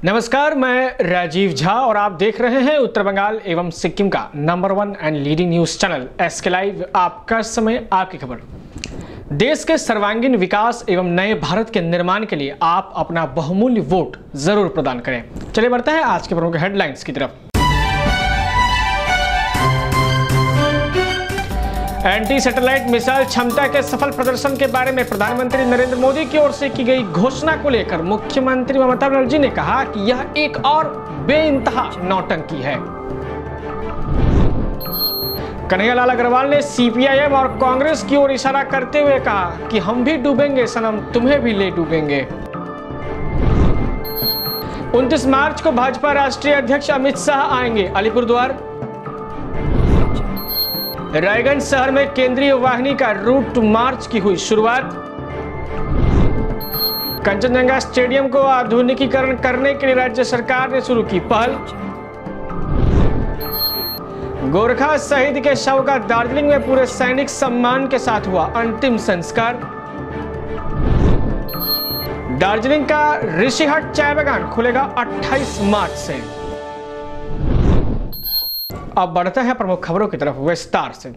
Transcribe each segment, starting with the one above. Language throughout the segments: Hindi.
नमस्कार, मैं राजीव झा और आप देख रहे हैं उत्तर बंगाल एवं सिक्किम का number 1 and leading news channel SK live. आपका समय, आपकी खबर। देश के सर्वांगीण विकास एवं नए भारत के निर्माण के लिए आप अपना बहुमूल्य वोट जरूर प्रदान करें। चलिए बढ़ते हैं आज के प्रमुख हेडलाइंस की तरफ। एंटी सैटेलाइट मिसाइल क्षमता के सफल प्रदर्शन के बारे में प्रधानमंत्री नरेंद्र मोदी की ओर से की गई घोषणा को लेकर मुख्यमंत्री ममता बनर्जी ने कहा कि यह एक और बेइंतहा नौटंकी है। कन्हैयालाल अग्रवाल ने CPIM और कांग्रेस की ओर इशारा करते हुए कहा कि हम भी डूबेंगे सनम, तुम्हें भी ले डूबेंगे। 29 मार्च को भाजपा राष्ट्रीय अध्यक्ष अमित शाह आएंगे अलीपुरद्वार। रायगंज शहर में केंद्रीय वाहिनी का रूट मार्च की हुई शुरुआत। कंचनजंगा स्टेडियम को आधुनिकीकरण करने के लिए राज्य सरकार ने शुरू की पहल। गोरखा शहीद के शव का दार्जिलिंग में पूरे सैनिक सम्मान के साथ हुआ अंतिम संस्कार। दार्जिलिंग का ऋषिहट चाय बागान खुलेगा 28 मार्च से। अब बढ़ते हैं प्रमुख खबरों की तरफ विस्तार से।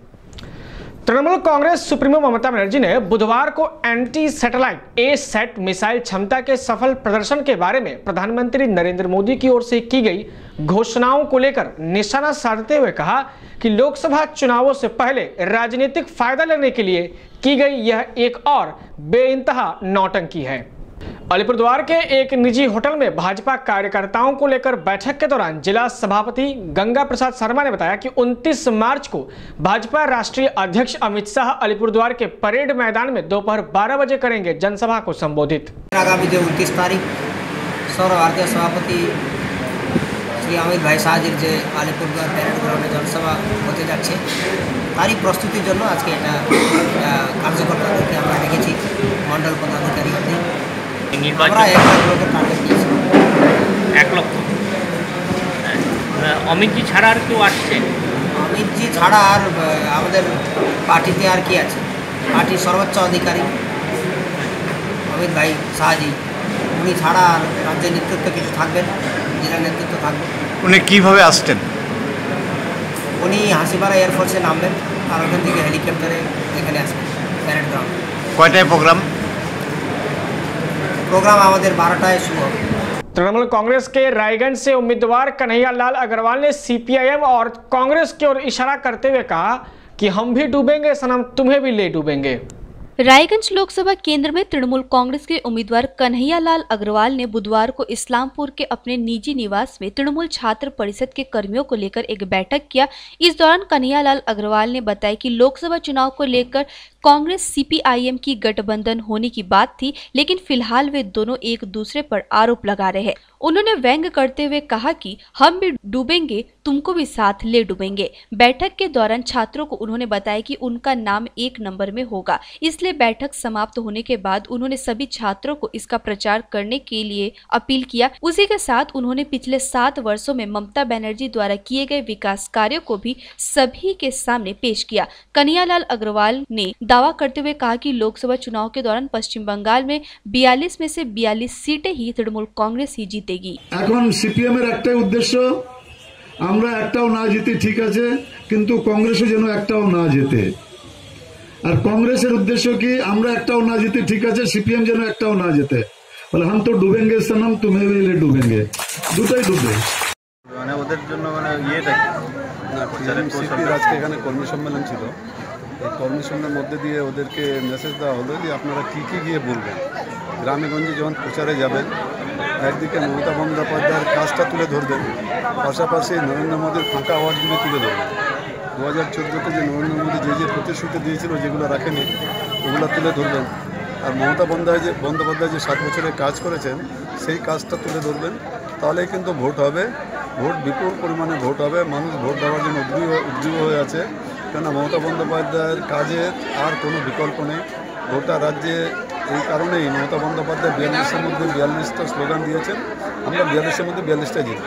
तृणमूल कांग्रेस सुप्रीमो ममता बनर्जी ने बुधवार को एंटी सैटेलाइट A-SAT मिसाइल क्षमता के सफल प्रदर्शन के बारे में प्रधानमंत्री नरेंद्र मोदी की ओर से की गई घोषणाओं को लेकर निशाना साधते हुए कहा कि लोकसभा चुनावों से पहले राजनीतिक फायदा लेने के लिए की गई यह एक और बेइंतहा नौटंकी है। अलीपुरद्वार के एक निजी होटल में भाजपा कार्यकर्ताओं को लेकर बैठक के दौरान जिला सभापति गंगा प्रसाद शर्मा ने बताया कि 29 मार्च को भाजपा राष्ट्रीय अध्यक्ष अमित शाह अलीपुरद्वार के परेड मैदान में दोपहर 12 बजे करेंगे जनसभा को संबोधित। आगामी जो 29 तारीख सर्वभारतीय सभापति श्री अमित भाई शाहजिर जे अलीपुरद्वार परेड ग्राउंडे जनसभा होते যাচ্ছে তারই প্রস্তুতির জন্য আজকে এটা কার্যকর্তাদেরকে আমরা ডেকেছি মণ্ডল পদাধিকারীদের। আমরা 1 লাখ লোকের টার্গেট দিয়েছি। 1 লক্ষ। অমিতজি ছাড়া আর কেউ আসছে? অমিতজি ছাড়া আর আমাদের পার্টিতে আর কি আছে? পার্টির সর্বোচ্চ অধিকারী অমিত ভাই শাহজি, উনি ছাড়া আর রাজ্যের নেতৃত্ব কিছু থাকবেন, জেলা নেতৃত্ব থাকবে। উনি কিভাবে আসছেন? উনি হাসিপাড়া এয়ারফোর্সে নামবেন আর ওখান থেকে হেলিকপ্টারে এখানে আসবেন প্যারেড গ্রাউন্ড। কয়টায় प्रोग्राम আমাদের 12টায় शुरू হবে। तृणमूल कांग्रेस के रायगंज से उम्मीदवार कन्हैयालाल अग्रवाल ने CPIM और कांग्रेस की ओर इशारा करते हुए कहा कि हम भी डूबेंगे सनम, तुम्हें भी ले डूबेंगे। रायगंज लोकसभा केंद्र में तृणमूल कांग्रेस के उम्मीदवार कन्हैयालाल अग्रवाल ने बुधवार को इस्लामपुर के अपने निजी निवास में तृणमूल छात्र परिषद के कर्मियों को लेकर एक बैठक किया। इस दौरान कन्हैयालाल अग्रवाल ने बताया कि लोकसभा चुनाव को लेकर कांग्रेस CPIM की गठबंधन होने की बात थी, लेकिन फिलहाल वे दोनों एक दूसरे पर आरोप लगा रहे हैं। उन्होंने व्यंग्य करते हुए कहा कि हम भी डूबेंगे, तुमको भी साथ ले डूबेंगे। बैठक के दौरान छात्रों को उन्होंने बताया कि उनका नाम 1 नंबर में होगा, इसलिए बैठक समाप्त होने के बाद उन्होंने सभी छात्रों को इसका प्रचार करने के लिए अपील किया। उसी के साथ उन्होंने पिछले 7 वर्षों में ममता बनर्जी द्वारा किए गए विकास कार्यों को भी सभी के सामने पेश किया। कन्हैयालाल अग्रवाल ने दावा करते हुए कहा कि लोकसभा चुनाव के दौरान पश्चिम बंगाल में 42 में से 42 सीटें ही तृणमूल कांग्रेस ही जीतेगी। এখন CPM এর একটাই উদ্দেশ্য, আমরা একটাও না জিতে ঠিক আছে, কিন্তু কংগ্রেসও যেন একটাও না জেতে। আর কংগ্রেসের উদ্দেশ্য কি, আমরা একটাও না জিতে ঠিক আছে, CPM যেন একটাও না জেতে। বলে हम तो डूबेंगे सनम, तुम्हें भी ले डूबेंगे। দুটোই ডুবে। মানে ওদের জন্য মানে ইয়েটা প্রচারের আজকে এখানে কর্মী সম্মেলন ছিল। এই কর্মী সম্মেলনের মধ্যে দিয়ে ওদেরকে মেসেজ দেওয়া হলো যে আপনারা কী কী গিয়ে বলবেন। গ্রামে গঞ্জে যখন প্রচারে যাবেন, একদিকে মমতা বন্দ্যোপাধ্যায়ের কাজটা তুলে ধরবেন, পাশাপাশি নরেন্দ্র মোদীর ফাঁকা আওয়াজগুলি তুলে ধরবেন। 2014-তে যে নরেন্দ্র মোদী যে প্রতিশ্রুতি দিয়েছিল যেগুলো রাখেনি ওগুলো তুলে ধরবেন। আর মমতা বন্দ্যোপাধ্যায় যে 7 বছরে কাজ করেছেন সেই কাজটা তুলে ধরবেন। তাহলেই কিন্তু ভোট হবে, ভোট বিপুল পরিমাণে ভোট হবে। মানুষ ভোট দেওয়ার জন্য উদ্গ্রীব হয়ে আছে, কেননা মমতা বন্দ্যোপাধ্যায়ের কাজের আর কোনো বিকল্প নেই গোটা রাজ্যে। এই কারণেই মমতা বন্দ্যোপাধ্যায় 42-এর মধ্যে 42টা স্লোগান দিয়েছেন, আমরা 42-এর মধ্যে 42টা জিতব।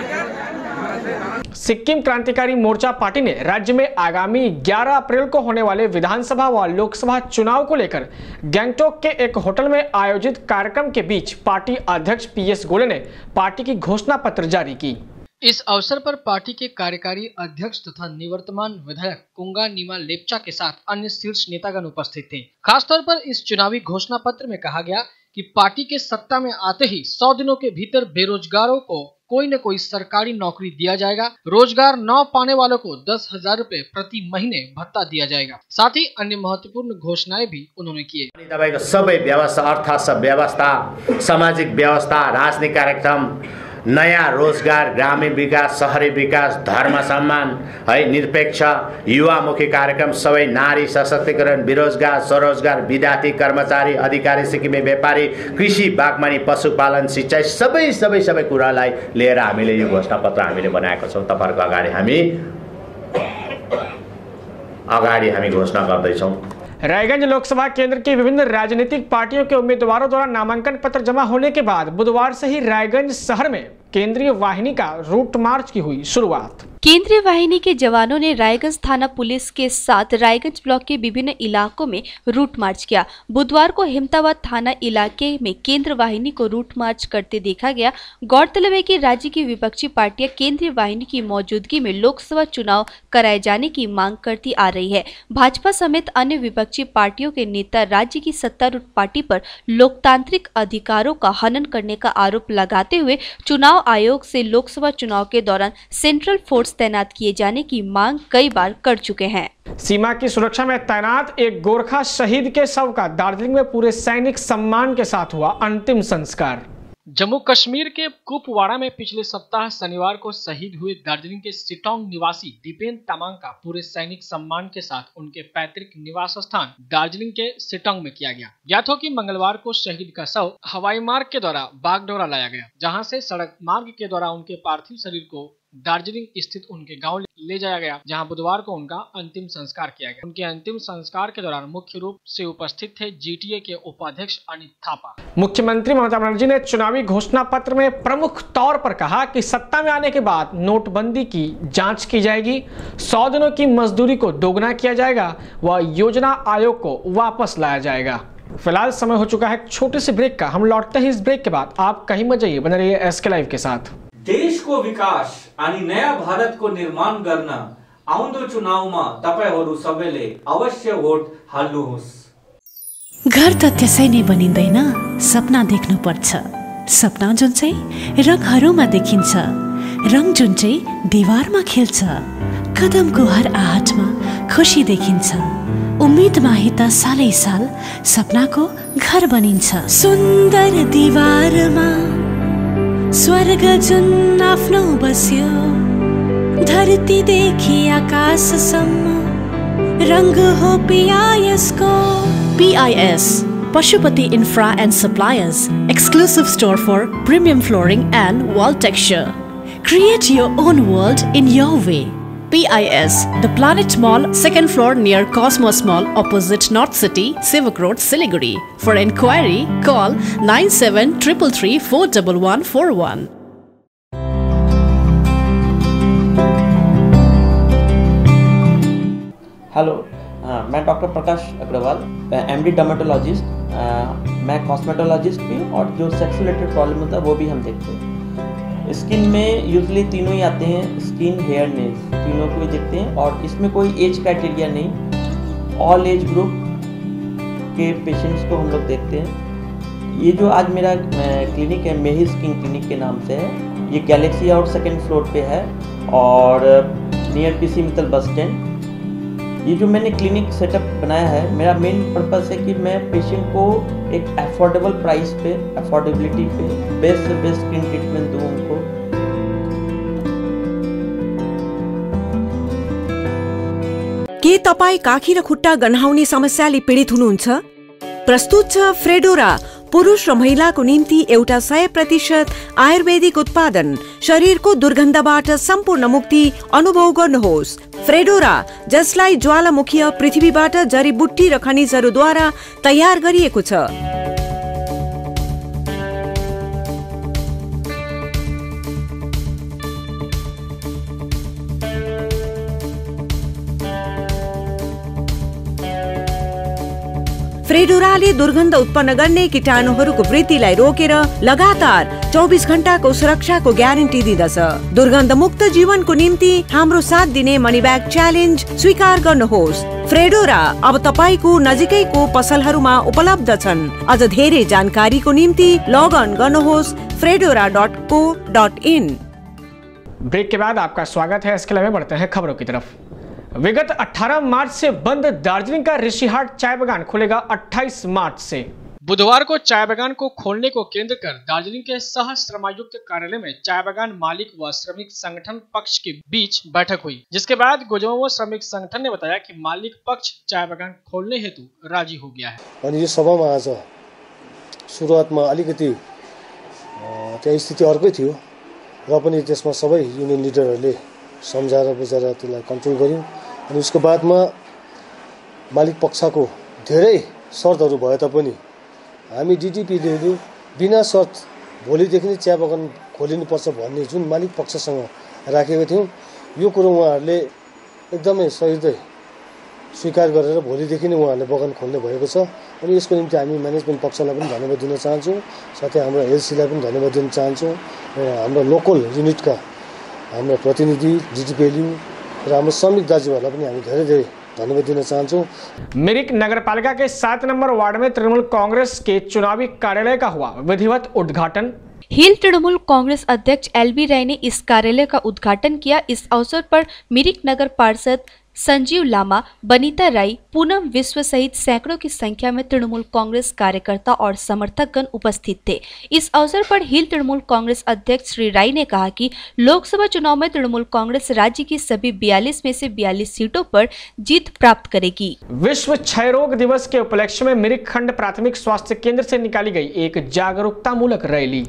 सिक्किम क्रांतिकारी मोर्चा पार्टी ने राज्य में आगामी 11 अप्रैल को होने वाले विधानसभा व लोकसभा चुनाव को लेकर गैंगटॉक के एक होटल में आयोजित कार्यक्रम के बीच पार्टी अध्यक्ष PS गोले ने पार्टी की घोषणा पत्र जारी की। इस अवसर पर पार्टी के कार्यकारी अध्यक्ष तथा निवर्तमान विधायक कुंगा नीमा लेप्चा के साथ अन्य शीर्ष नेतागण उपस्थित थे। खासतौर पर इस चुनावी घोषणा पत्र में कहा गया कि पार्टी के सत्ता में आते ही 100 दिनों के भीतर बेरोजगारों को कोई न कोई सरकारी नौकरी दिया जाएगा। रोजगार न पाने वालों को 10,000 रुपए प्रति महीने भत्ता दिया जाएगा। साथ ही अन्य महत्वपूर्ण घोषणाएं भी उन्होंने किए। तपाईको सबै व्यवस्था, अर्थ व्यवस्था, सामाजिक व्यवस्था, राजनीतिक कार्यक्रम, नयाँ रोजगार, ग्रामीण विकास, शहरी विकास, धर्म सम्मान है, निरपेक्ष युवामुखी कार्यक्रम, सबै नारी सशक्तिकरण, बेरोजगार, स्वरोजगार, विद्यार्थी, कर्मचारी, अधिकारी, सिक्किमे व्यापारी, कृषि, बागवानी, पशुपालन, सिंचाई सबै कुरालाई लिएर हामीले यो घोषणापत्र हामीले बनाएको छौँ। तपाईहरुको अगाडि हामी घोषणा गर्दैछौँ। रायगंज लोकसभा केंद्र की विभिन्न राजनीतिक पार्टियों के उम्मीदवारों द्वारा नामांकन पत्र जमा होने के बाद बुधवार से ही रायगंज शहर में केंद्रीय वाहिनी का रूट मार्च की हुई शुरुआत। केंद्रीय वाहिनी के जवानों ने रायगंज थाना पुलिस के साथ रायगंज ब्लॉक के विभिन्न इलाकों में रूट मार्च किया। बुधवार को हिमताबाद थाना इलाके में केंद्र वाहिनी को रूट मार्च करते देखा गया। गौरतलब है कि राज्य की विपक्षी पार्टियां केंद्रीय वाहिनी की मौजूदगी में लोकसभा चुनाव कराए जाने की मांग करती आ रही है। भाजपा समेत अन्य विपक्षी पार्टियों के नेता राज्य की सत्तारूढ़ पार्टी पर लोकतांत्रिक अधिकारों का हनन करने का आरोप लगाते हुए चुनाव आयोग से लोकसभा चुनाव के दौरान सेंट्रल फोर्स तैनात किए जाने की मांग कई बार कर चुके हैं। सीमा की सुरक्षा में तैनात एक गोरखा शहीद के शव का दार्जिलिंग में पूरे सैनिक सम्मान के साथ हुआ अंतिम संस्कार। जम्मू कश्मीर के कुपवाड़ा में पिछले सप्ताह शनिवार को शहीद हुए दार्जिलिंग के सिटोंग निवासी दीपेन तामांग का पूरे सैनिक सम्मान के साथ उनके पैतृक निवास स्थान दार्जिलिंग के सिटोंग में किया गया। ज्ञात हो कि मंगलवार को शहीद का शव हवाई मार्ग के द्वारा बागडोगरा लाया गया, जहां से सड़क मार्ग के द्वारा उनके पार्थिव शरीर को दार्जिलिंग स्थित उनके गांव ले जाया गया, जहां बुधवार को उनका अंतिम संस्कार किया गया। उनके अंतिम संस्कार के दौरान मुख्य रूप से उपस्थित थे जीटीए के उपाध्यक्ष अनित थापा। मुख्यमंत्री ममता बनर्जी ने चुनावी घोषणा पत्र में प्रमुख तौर पर कहा कि सत्ता में आने के बाद नोटबंदी की जांच की जाएगी, 100 दिनों की मजदूरी को दोगुना किया जाएगा व योजना आयोग को वापस लाया जाएगा। फिलहाल समय हो चुका है एक छोटे से ब्रेक का। हम लौटते हैं इस ब्रेक के बाद। आप कहीं मत जाइए, बने रहिए SK लाइव के साथ। देश को विकास अनि नयाँ भारत को निर्माण गर्न आउँदो चुनावमा तपाईहरु सबैले अवश्य भोट हाल्नुहोस्। घर त त्यसै नै बनिँदैन, सपना देख्नुपर्छ। सपना जुन चाहिँ रङहरूमा देखिन्छ, रङ जुन चाहिँ दीवारमा खेल्छ, कदमको हर आहटमा खुशी देखिन्छ। उम्मीदमा ही त सालै साल सपनाको घर बनिन्छ। सुन्दर दीवारमा स्वर्ग जुन आफ्नो बस्यो, धरतीदेखि आकाशसम्म रंग हो PIS को। PIS Pashupati Infra and Suppliers, exclusive store for premium flooring and wall texture. Create your own world in your way. PIS, The Planet Mall, 2nd floor near Cosmos Mall, opposite North City, Sivak Road, Siliguri. For enquiry, call 9733 41141. Hello, मैं doctor Prakash Agarwal, MD dermatologist. मैं कॉस्मेटोलॉजिस्ट भी, और जो सेक्स रिलेटेड प्रॉब्लम होता है वो भी हम देखते हैं। स्किन में यूजली तीनों ही आते हैं, स्किन, हेयर, नेल्स, तीनों को ही देखते हैं, और इसमें कोई एज क्राइटेरिया नहीं, ऑल एज ग्रुप के पेशेंट्स को हम लोग देखते हैं। ये जो आज मेरा क्लिनिक है, मेही स्किन क्लिनिक के नाम से है। ये गैलेक्सी आउट 2nd फ्लोर पे है और near PC Mittal bus stand. ये जो मैंने क्लिनिक सेटअप बनाया है, मेरा मेन पर्पस है कि मैं पेशेंट को एक अफोर्डेबल प्राइस पे, अफोर्डेबिलिटी पे बेस्ट से बेस्ट स्किन ट्रीटमेंट दूँ उनको। के तपाईं काखी र खुट्टा गन्हाउने समस्याले पीडित हुनुहुन्छ? प्रस्तुत छ फ्रेडोरा, पुरुष र महिलाको निम्ति एउटा 100% आयुर्वेदिक उत्पादन। शरीरको दुर्गन्धबाट सम्पूर्ण मुक्ति अनुभव गर्नुहोस्। फ्रेडोरा, जसलाई ज्वालामुखीय पृथ्वीबाट जडीबुट्टी र खनिजहरूद्वारा तयार गरिएको छ। फ्रेडोराले दुर्गन्ध उत्पन्न गर्ने कीटाणुहरूको वृद्धिलाई रोकेर लगातार 24 घण्टाको सुरक्षाको ग्यारेन्टी दिँदछ। दुर्गन्ध मुक्त जीवनको निम्ति हाम्रो साथ दिने मनी ब्याग च्यालेन्ज स्वीकार गर्नुहोस्। फ्रेडोरा अब तपाईको नजिकैको पसलहरूमा उपलब्ध छन्। अझ धेरै जानकारीको निम्ति लगअन गर्नुहोस् fredora.co.in। ब्रेक के बाद आपका स्वागत है। इसके अलावा बढ़ते हैं खबरों की तरफ। विगत 18 मार्च से बंद दार्जिलिंग का ऋषिहाट चाय बागान खुलेगा 28 मार्च से। बुधवार को चाय बागान को खोलने को केंद्र कर दार्जिलिंग के सह श्रमायुक्त कार्यालय में चाय बागान मालिक व श्रमिक संगठन पक्ष के बीच बैठक हुई, जिसके बाद गोजमुआ श्रमिक संगठन ने बताया कि मालिक पक्ष चाय बागान खोलने हेतु राजी हो गया है। अनि यो सभामा आज सुरुवातमा अलिकति त्यहाँ स्थिति अर्कै थियो र पनि त्यसमा सबै युनियन लिडरहरूले सम्झाएर बुझाएर त्यसलाई कन्ट्रोल गर्यौं। अनि उसको बादमा मालिक पक्षको धेरै शर्तहरू भए तापनि हामी डिटिपीले बिना शर्त भोलिदेखि नै चिया बगान खोलिनुपर्छ भन्ने जुन मालिक पक्षसँग राखेको थियौं, यो कुरो उहाँहरूले एकदमै सहितै स्वीकार गरेर भोलिदेखि नै उहाँहरूले बगान खोल्ने भएको छ। अनि यसको निम्ति हामी म्यानेजमेन्ट पक्षलाई पनि धन्यवाद दिन चाहन्छौँ, साथै हाम्रो एलसीलाई पनि धन्यवाद दिन चाहन्छौँ, हाम्रो लोकल युनिटका हाम्रो प्रतिनिधि डिटिपीएलयू र हाम्रो श्रमिक दाजुभाइलाई पनि हामी धेरै धेरै धन्यवाद दिन चाहन्छौँ। मिरिक नगरपालिका के 7 नंबर वार्ड में तृणमूल कांग्रेस के चुनावी कार्यालय का हुआ विधिवत उद्घाटन। हिल तृणमूल कांग्रेस अध्यक्ष एलबी राय ने इस कार्यालय का उद्घाटन किया। इस अवसर पर मिरिक नगर पार्षद संजीव लामा, बनीता राय, पूनम विश्व सहित सैकड़ों की संख्या में तृणमूल कांग्रेस कार्यकर्ता और समर्थकगण उपस्थित थे। इस अवसर पर हिल तृणमूल कांग्रेस अध्यक्ष श्री राय ने कहा कि लोकसभा चुनाव में तृणमूल कांग्रेस राज्य की सभी 42 में से 42 सीटों पर जीत प्राप्त करेगी। विश्व क्षय रोग दिवस के उपलक्ष्य में मिरिक खंड प्राथमिक स्वास्थ्य केंद्र से निकाली गई एक जागरूकता मूलक रैली।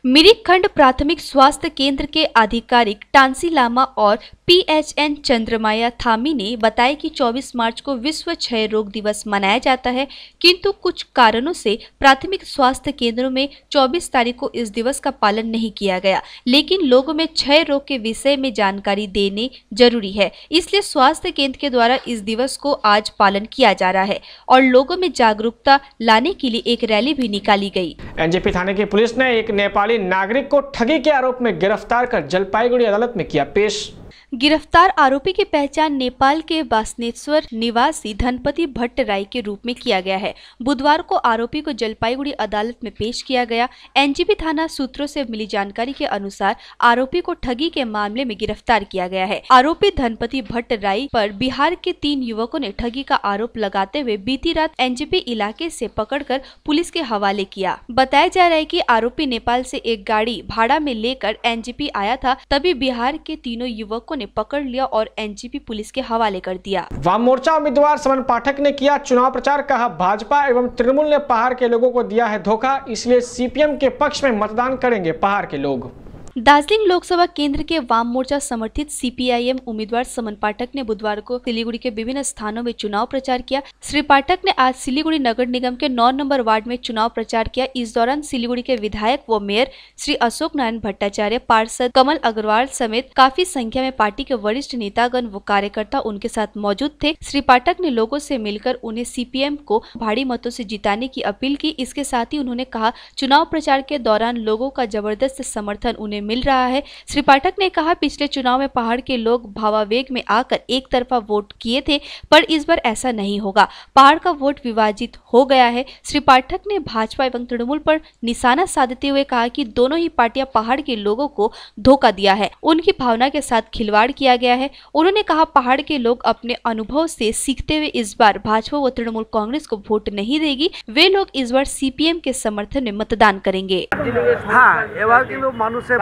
मिरिक खंड प्राथमिक स्वास्थ्य केंद्र के आधिकारिक टांसी लामा और PHN चंद्रमाया थामी ने बताया कि 24 मार्च को विश्व क्षय रोग दिवस मनाया जाता है, किंतु कुछ कारणों से प्राथमिक स्वास्थ्य केंद्रों में 24 तारीख को इस दिवस का पालन नहीं किया गया। लेकिन लोगों में क्षय रोग के विषय में जानकारी देने जरूरी है, इसलिए स्वास्थ्य केंद्र के द्वारा इस दिवस को आज पालन किया जा रहा है और लोगों में जागरूकता लाने के लिए एक रैली भी निकाली गई। एनजेपी थाने की पुलिस ने एक नेपाली नागरिक को ठगी के आरोप में गिरफ्तार कर जलपाईगुड़ी अदालत में किया पेश। गिरफ्तार आरोपी की पहचान नेपाल के बासनेश्वर निवासी धनपति भट्ट राय के रूप में किया गया है। बुधवार को आरोपी को जलपाईगुड़ी अदालत में पेश किया गया। एनजेपी थाना सूत्रों से मिली जानकारी के अनुसार आरोपी को ठगी के मामले में गिरफ्तार किया गया है। आरोपी धनपति भट्ट राय पर बिहार के 3 युवकों ने ठगी का आरोप लगाते हुए बीती रात एनजेपी इलाके से पकड़कर पुलिस के हवाले किया। बताया जा रहा है कि आरोपी नेपाल से एक गाड़ी भाड़ा में लेकर एनजेपी आया था, तभी बिहार के तीनों युवकों ने पकड़ लिया और एनजेपी पुलिस के हवाले कर दिया। वाम मोर्चा उम्मीदवार समन पाठक ने किया चुनाव प्रचार, कहा भाजपा एवं तृणमूल ने पहाड़ के लोगों को दिया है धोखा, इसलिए सीपीएम के पक्ष में मतदान करेंगे पहाड़ के लोग। दार्जिलिंग लोकसभा केंद्र के वाम मोर्चा समर्थित सीपीआईएम उम्मीदवार समन पाठक ने बुधवार को सिलीगुड़ी के विभिन्न स्थानों में चुनाव प्रचार किया। श्री पाठक ने आज सिलीगुड़ी नगर निगम के 9 नंबर वार्ड में चुनाव प्रचार किया। इस दौरान सिलीगुड़ी के विधायक व मेयर श्री अशोक नारायण भट्टाचार्य, पार्षद कमल अग्रवाल समेत काफी संख्या में पार्टी के वरिष्ठ नेतागण व कार्यकर्ता उनके साथ मौजूद थे। श्री पाठक ने लोगों से मिलकर उन्हें सीपीएम को भारी मतों से जिताने की अपील की। इसके साथ ही उन्होंने कहा चुनाव प्रचार के दौरान लोगों का जबरदस्त समर्थन उन्हें मिल रहा है। श्री पाठक ने कहा पिछले चुनाव में पहाड़ के लोग भावावेग में आकर एक तरफा वोट किए थे, पर इस बार ऐसा नहीं होगा। पहाड़ का वोट विभाजित हो गया है। श्री पाठक ने भाजपा एवं तृणमूल पर निशाना साधते हुए कहा कि दोनों ही पार्टियां पहाड़ के लोगों को धोखा दिया है, उनकी भावना के साथ खिलवाड़ किया गया है। उन्होंने कहा पहाड़ के लोग अपने अनुभव से सीखते हुए इस बार भाजपा व तृणमूल कांग्रेस को वोट नहीं देगी। वे लोग इस बार सीपीएम के समर्थन में मतदान करेंगे।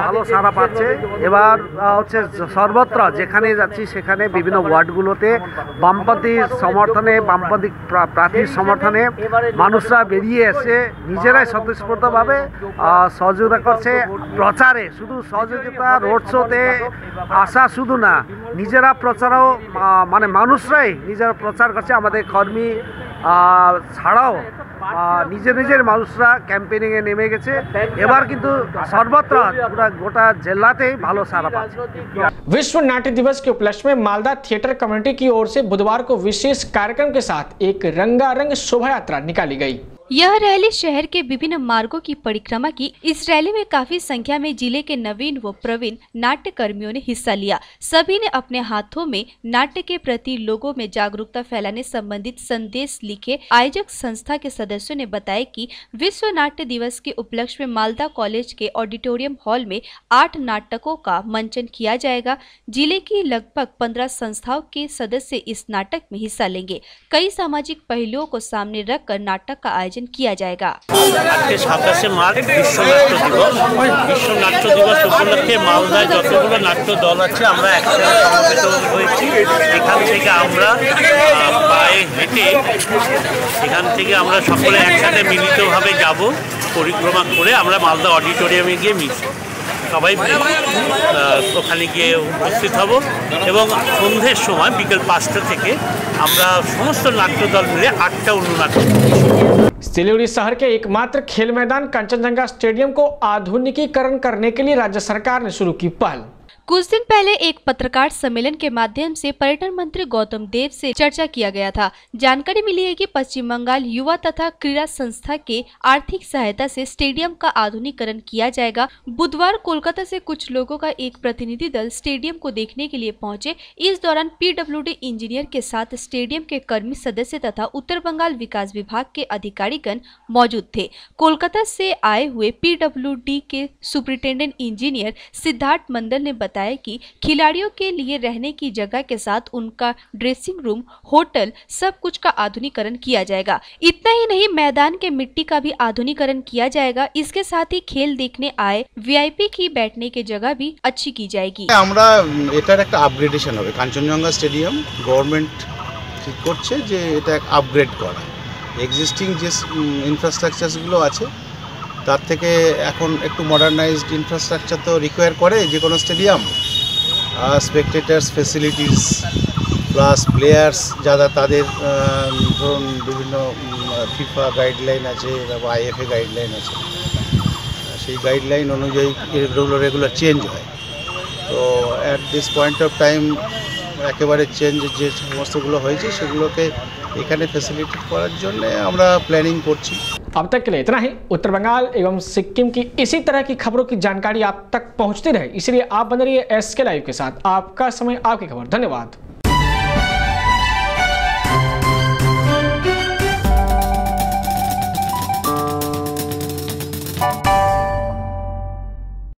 সারা পাচ্ছে এবার হচ্ছে সর্বত্র যেখানে যাচ্ছি সেখানে বিভিন্ন ওয়ার্ডগুলোতে বামপন্থী সমর্থনে বামপন্থী প্রার্থীর সমর্থনে মানুষরা বেরিয়ে এসে নিজেরাই স্বতঃস্ফূর্তভাবে সহযোগিতা করছে প্রচারে। শুধু সহযোগিতা রোড শোতে আসা শুধু না, নিজেরা প্রচারও মানে মানুষরাই নিজেরা প্রচার করছে। আমাদের কর্মী ছাড়াও নিজের নিজের মানুষরা ক্যাম্পেনিংয়ে নেমে গেছে। এবার কিন্তু সর্বত্র গোটা জেলাতেই ভালো সাড়া পাচ্ছে। विश्व नाट्य दिवस के उपलक्ष्य में मालदा थिएटर कम्युनिटी की ओर से बुधवार को विशेष कार्यक्रम के साथ एक रंगारंग शोभा यात्रा निकाली गई। यह रैली शहर के विभिन्न मार्गों की परिक्रमा की। इस रैली में काफी संख्या में जिले के नवीन व प्रवीण नाट्य कर्मियों ने हिस्सा लिया। सभी ने अपने हाथों में नाट्य के प्रति लोगों में जागरूकता फैलाने संबंधित संदेश लिखे। आयोजक संस्था के सदस्यों ने बताया कि विश्व नाट्य दिवस के उपलक्ष्य में मालदा कॉलेज के ऑडिटोरियम हॉल में 8 नाटकों का मंचन किया जाएगा। जिले की लगभग 15 संस्थाओं के सदस्य इस नाटक में हिस्सा लेंगे। कई सामाजिक पहलुओं को सामने रखकर नाटक का आयोजन किया जाएगा। आज 27 मार्च विश्व नाट्य दिवस। विश्व नाट्य दिवस उपलक्षे मालदाय যতগুলো নাট্য দল আছে আমরা একসাথে সমবেত হয়েছি। এখান থেকে আমরা পায়ে হেঁটে এখান থেকে আমরা সকলে একসাথে মিলিতভাবে যাব। পরিক্রমা করে আমরা মালদা অডিটোরিয়ামে গিয়ে সবাই ওখানে গিয়ে উপস্থিত হব এবং সন্ধ্যের সময় বিকেল 5টা থেকে আমরা সমস্ত নাট্য দল মিলে 8টা অনুনাটক। सिलीगुड़ी शहर के एकमात्र खेल मैदान कंचनजंगा स्टेडियम को आधुनिकीकरण करने के लिए राज्य सरकार ने शुरू की पहल। कुछ दिन पहले एक पत्रकार सम्मेलन के माध्यम से पर्यटन मंत्री गौतम देव से चर्चा किया गया था। जानकारी मिली है कि पश्चिम बंगाल युवा तथा क्रीड़ा संस्था के आर्थिक सहायता से स्टेडियम का आधुनिकीकरण किया जाएगा। बुधवार कोलकाता से कुछ लोगों का एक प्रतिनिधि दल स्टेडियम को देखने के लिए पहुंचे। इस दौरान PWD इंजीनियर के साथ स्टेडियम के कर्मी सदस्य तथा उत्तर बंगाल विकास विभाग के अधिकारीगण मौजूद थे। कोलकाता से आए हुए PWD के सुपरिटेंडेंट इंजीनियर सिद्धार्थ मंडल ने बताया कि खिलाड़ियों के लिए रहने की जगह के साथ उनका ड्रेसिंग रूम, होटल, सब कुछ का आधुनिकीकरण किया जाएगा। इतना ही नहीं, मैदान के मिट्टी का भी आधुनिकीकरण किया जाएगा। इसके साथ ही खेल देखने आए VIP की बैठने की जगह भी अच्छी की जाएगी। আমরা এটার একটা আপগ্রেডেশন হবে। কাঞ্চনজঙ্ঘা স্টেডিয়াম গভর্নমেন্ট ঠিক করছে যে এটা আপগ্রেড করা। এক্সিস্টিং যে ইনফ্রাস্ট্রাকচারগুলো আছে তার থেকে এখন একটু মডার্নাইজড ইনফ্রাস্ট্রাকচার তো রিকোয়ার করে যে কোনো স্টেডিয়াম। স্পেকটেটার্স ফেসিলিটিস প্লাস প্লেয়ার্স যারা তাদের ধরুন বিভিন্ন ফিফা গাইডলাইন আছে বা IFA গাইডলাইন আছে, সেই গাইডলাইন অনুযায়ী রেগুলার চেঞ্জ হয়। তো at this point of time একেবারে চেঞ্জ যে সমস্তগুলো হয়েছে সেগুলোকে এখানে ফ্যাসিলিটেট করার জন্য আমরা প্ল্যানিং করছি। अब तक के लिए इतना ही। उत्तर बंगाल एवं सिक्किम की इसी तरह की खबरों की जानकारी आप तक पहुंचती रहे, इसलिए आप बने रहिए SK लाइव के साथ। आपका समय, आपकी खबर। धन्यवाद।